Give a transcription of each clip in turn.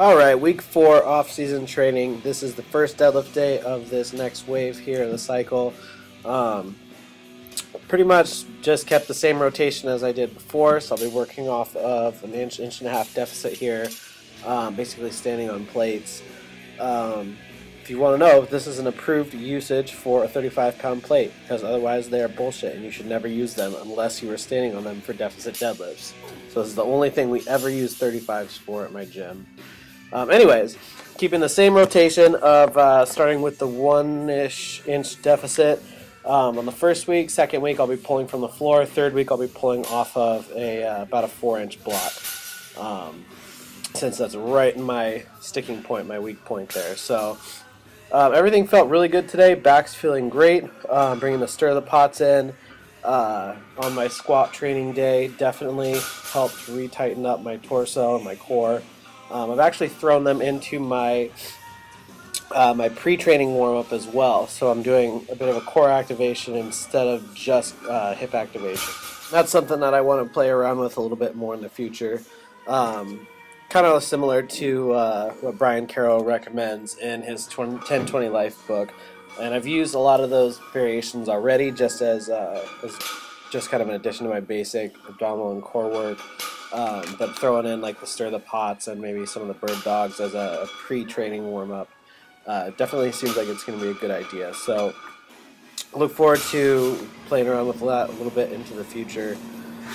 All right, week 4 off-season training. This is the first deadlift day of this next wave here in the cycle. Um, Pretty much just kept the same rotation as I did before, so I'll be working off of an inch and a half deficit here, basically standing on plates. If you want to know, this is an approved usage for a 35-pound plate, because otherwise they are bullshit and you should never use them unless you are standing on them for deficit deadlifts. So this is the only thing we ever use 35s for at my gym. Anyways, keeping the same rotation of starting with the 1-ish inch deficit on the first week. Second week I'll be pulling from the floor. Third week I'll be pulling off of about a 4-inch block, since that's right in my sticking point, my weak point there. So everything felt really good today. Back's feeling great. Bringing the stir of the pots in on my squat training day definitely helped re-tighten up my torso and my core. I've actually thrown them into my my pre-training warm-up as well, so I'm doing a bit of a core activation instead of just hip activation. That's something that I want to play around with a little bit more in the future. Kind of similar to what Brian Carroll recommends in his 10-20 Life book, and I've used a lot of those variations already just as just kind of an addition to my basic abdominal and core work. But throwing in like the stir the pots and maybe some of the bird dogs as a pre-training warm-up definitely seems like it's going to be a good idea. So look forward to playing around with that a little bit into the future.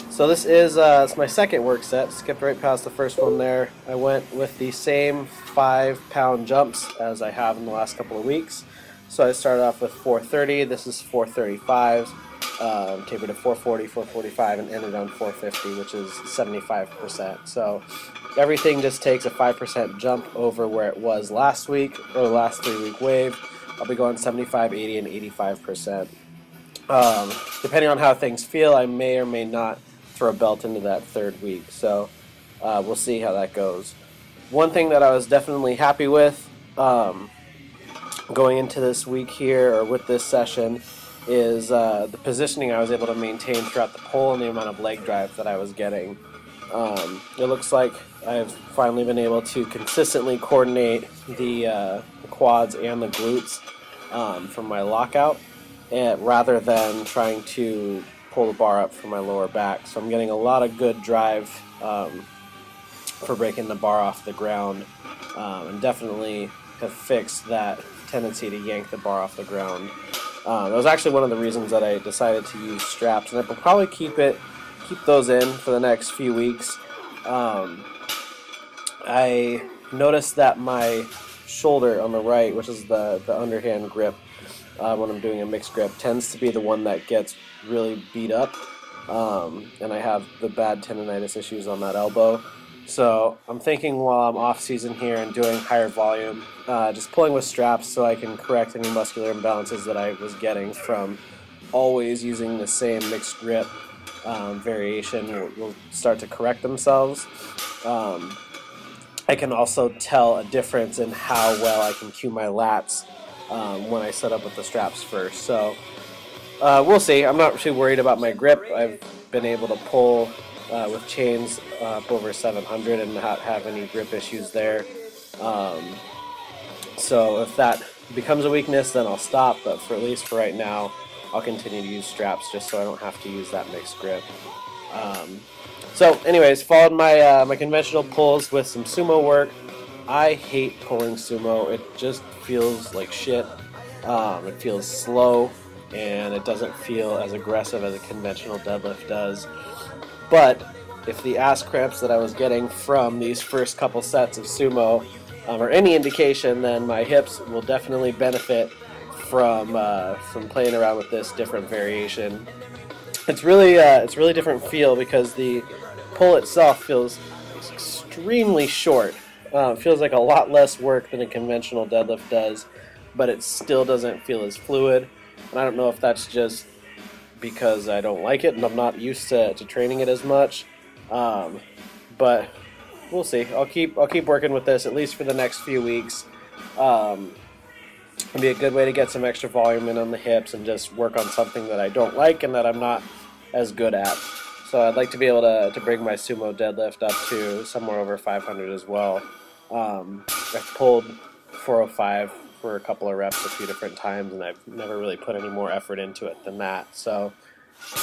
So this is it's my second work set. Skipped right past the first one there. I went with the same 5-pound jumps as I have in the last couple of weeks. So I started off with 430. This is 435s. Tapered to 440, 445, and ended on 450, which is 75%. So everything just takes a 5% jump over where it was last week, or the last 3-week wave. I'll be going 75, 80, and 85%. Depending on how things feel, I may or may not throw a belt into that third week. So we'll see how that goes. One thing that I was definitely happy with going into this week here, or with this session, is the positioning I was able to maintain throughout the pull and the amount of leg drive that I was getting. It looks like I've finally been able to consistently coordinate the quads and the glutes from my lockout, rather than trying to pull the bar up from my lower back. So I'm getting a lot of good drive for breaking the bar off the ground, and definitely have fixed that tendency to yank the bar off the ground. That was actually one of the reasons that I decided to use straps, and I will probably keep those in for the next few weeks. I noticed that my shoulder on the right, which is the underhand grip, when I'm doing a mixed grip, tends to be the one that gets really beat up, and I have the bad tendonitis issues on that elbow. So I'm thinking while I'm off season here and doing higher volume, just pulling with straps so I can correct any muscular imbalances that I was getting from always using the same mixed grip variation will start to correct themselves. I can also tell a difference in how well I can cue my lats when I set up with the straps first. So we'll see. I'm not too worried about my grip. I've been able to pull with chains up over 700 and not have any grip issues there. So if that becomes a weakness, then I'll stop, but at least for right now, I'll continue to use straps just so I don't have to use that mixed grip. So anyways, followed my my conventional pulls with some sumo work. I hate pulling sumo. It just feels like shit. It feels slow, and it doesn't feel as aggressive as a conventional deadlift does. But if the ass cramps that I was getting from these first couple sets of sumo are any indication, then my hips will definitely benefit from playing around with this different variation. It's really different feel because the pull itself feels extremely short. It feels like a lot less work than a conventional deadlift does, but it still doesn't feel as fluid. And I don't know if that's just because I don't like it and I'm not used to training it as much, but we'll see. I'll keep working with this at least for the next few weeks. It'll be a good way to get some extra volume in on the hips and just work on something that I don't like and that I'm not as good at. So I'd like to be able to bring my sumo deadlift up to somewhere over 500 as well. I've pulled 405 for a couple of reps a few different times, and I've never really put any more effort into it than that. So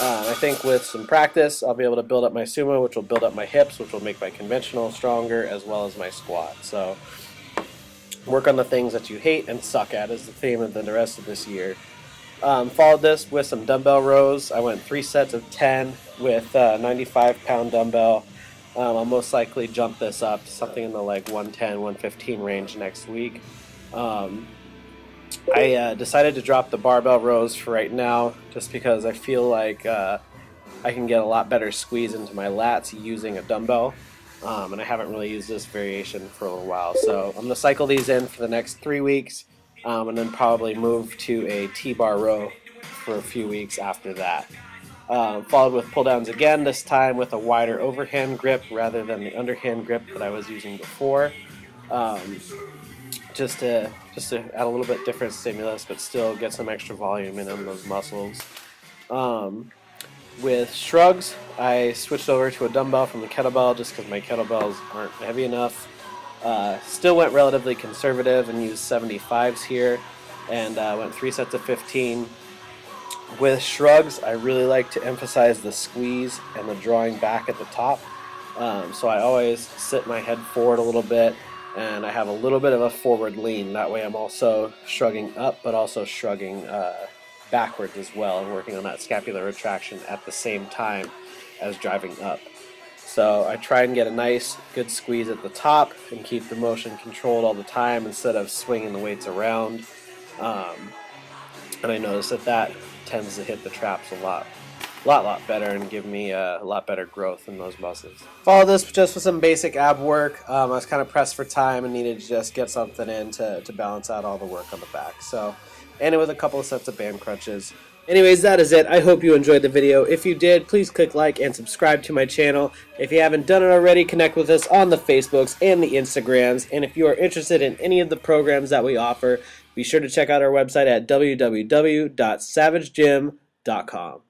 I think with some practice, I'll be able to build up my sumo, which will build up my hips, which will make my conventional stronger, as well as my squat. So work on the things that you hate and suck at is the theme of the rest of this year. Followed this with some dumbbell rows. I went 3 sets of 10 with 95-pound dumbbell. I'll most likely jump this up to something in the like 110, 115 range next week. I decided to drop the barbell rows for right now just because I feel like I can get a lot better squeeze into my lats using a dumbbell. And I haven't really used this variation for a little while. So I'm going to cycle these in for the next 3 weeks. And then probably move to a T-bar row for a few weeks after that. Followed with pull downs again, this time with a wider overhand grip rather than the underhand grip that I was using before. Just to add a little bit different stimulus, but still get some extra volume in on those muscles. With shrugs, I switched over to a dumbbell from the kettlebell just because my kettlebells aren't heavy enough. Still went relatively conservative and used 75s here, and went 3 sets of 15. With shrugs, I really like to emphasize the squeeze and the drawing back at the top. So I always sit my head forward a little bit, and I have a little bit of a forward lean. That way I'm also shrugging up, but also shrugging backwards as well, and working on that scapular retraction at the same time as driving up. So I try and get a nice, good squeeze at the top and keep the motion controlled all the time instead of swinging the weights around. And I notice that tends to hit the traps a lot better and give me a lot better growth in those muscles. Follow this just with some basic ab work. I was kind of pressed for time and needed to just get something in to balance out all the work on the back. So, and it with a couple of sets of band crunches. Anyways, that is it. I hope you enjoyed the video. If you did, please click like and subscribe to my channel. If you haven't done it already, connect with us on the Facebooks and the Instagrams. And if you are interested in any of the programs that we offer, be sure to check out our website at www.savagegym.com.